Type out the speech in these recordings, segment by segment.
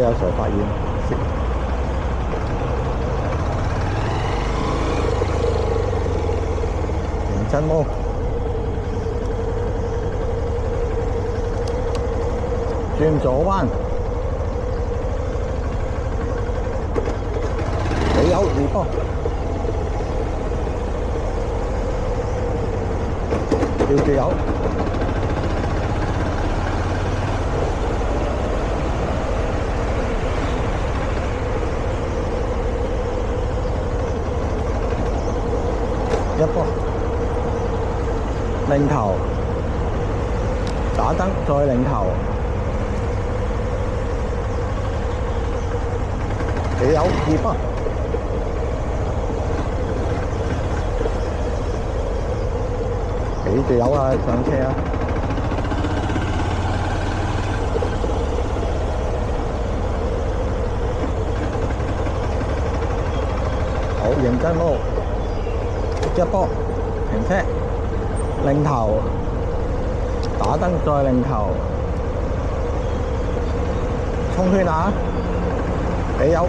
阿 Sir 發現認真摸，轉左彎，你有二波，吊住油。一波，擰頭，打燈，再擰頭，你有二波，俾住油啊，上車啊！好，認真摸。一波，停車，擰頭，打燈再擰頭，衝圈啊！俾油，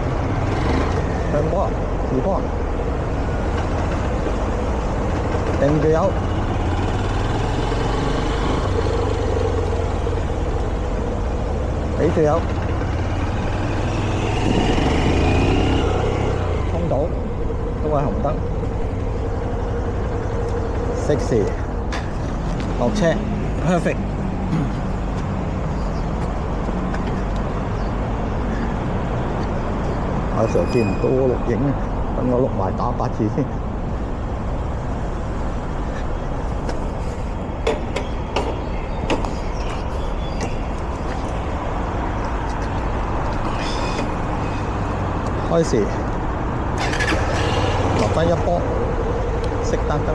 上波，二波，定住油，俾住油，衝到，都係紅燈。60落車 perfect。阿 Sir 見唔到我錄影，等我錄埋打8字先。開始落翻一波，熄單燈。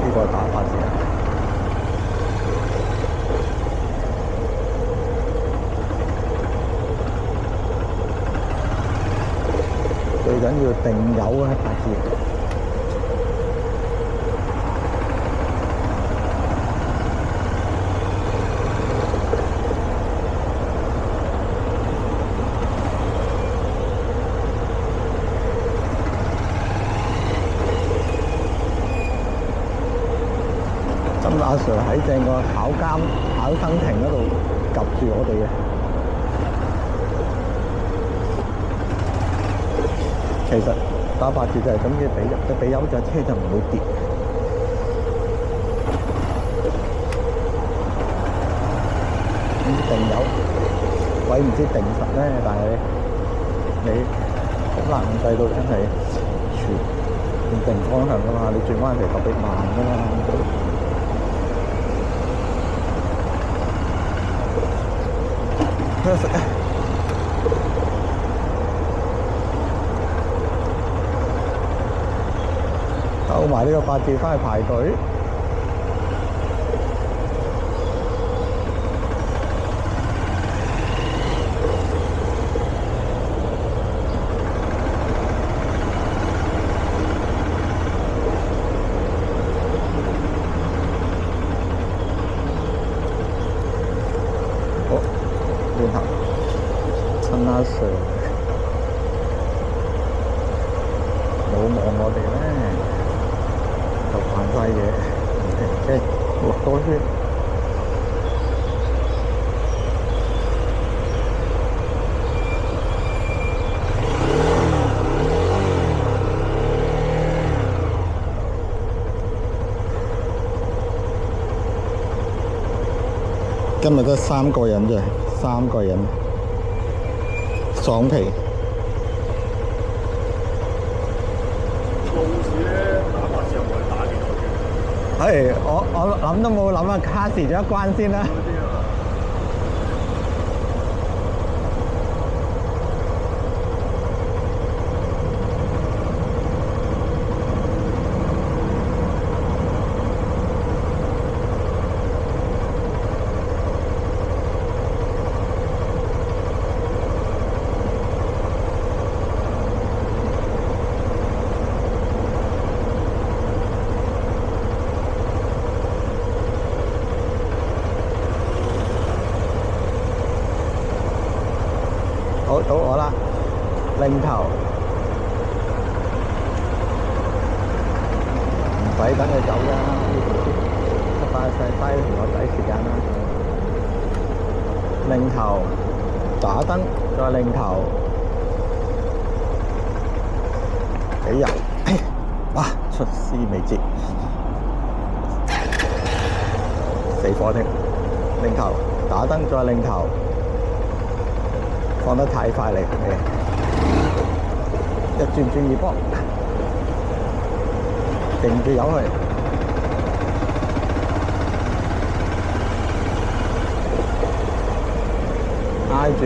呢個打8字啊！最緊要定油啊！8字。阿 Sir 喺正個考生亭嗰度及住我哋嘅。其實打8字就係咁嘅，俾油隻車就唔會跌。定油，鬼唔知定實咧，但係你好難控制到真係全定方向噶嘛，你轉彎時特別慢噶嘛。perfect 啊！兜埋呢個8字返去排隊。轉頭，趁阿 Sir 冇望我哋咧，就扮晒嘢，即係落多圈。今日得3個人啫，3個人爽皮。路試咧打8字有冇人打幾多圈？我諗都冇諗啊，卡時咗一關先啦。好，到我啦，擰頭，唔使等佢走啦，快嘥同我仔時間啦。擰頭，打燈，再擰頭，俾油，哇！出師未捷，死火添！擰頭，打燈，再擰頭，放得太快嚟，一轉二波，定住油去。挨住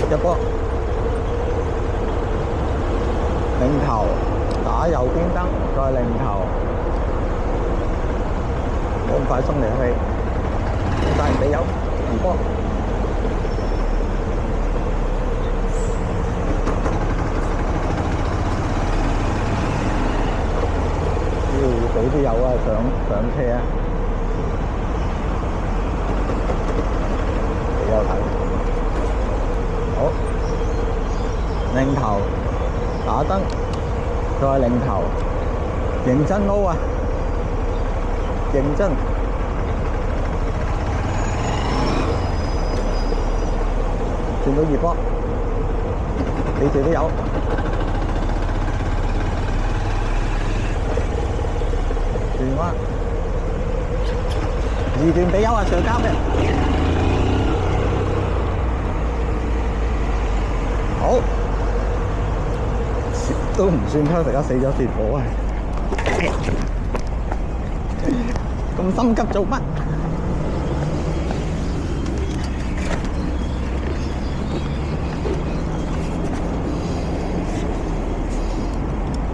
一波，擰頭打右邊燈，再擰頭，冇咁快鬆離氣，帶人俾油二波，要俾啲油啊，上車啊！好，擰頭打燈，再擰頭，認真撈啊！認真，轉到二波，俾住啲油，轉彎，二段俾油啊！上交咩？好，都唔算 perfect 啊，死咗跌火啊！咁心急做乜？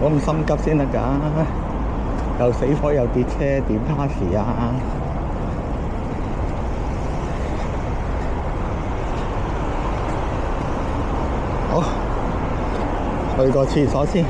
我咁心急先得㗎，又死火又跌車，點 pass 啊？好，去個廁所先。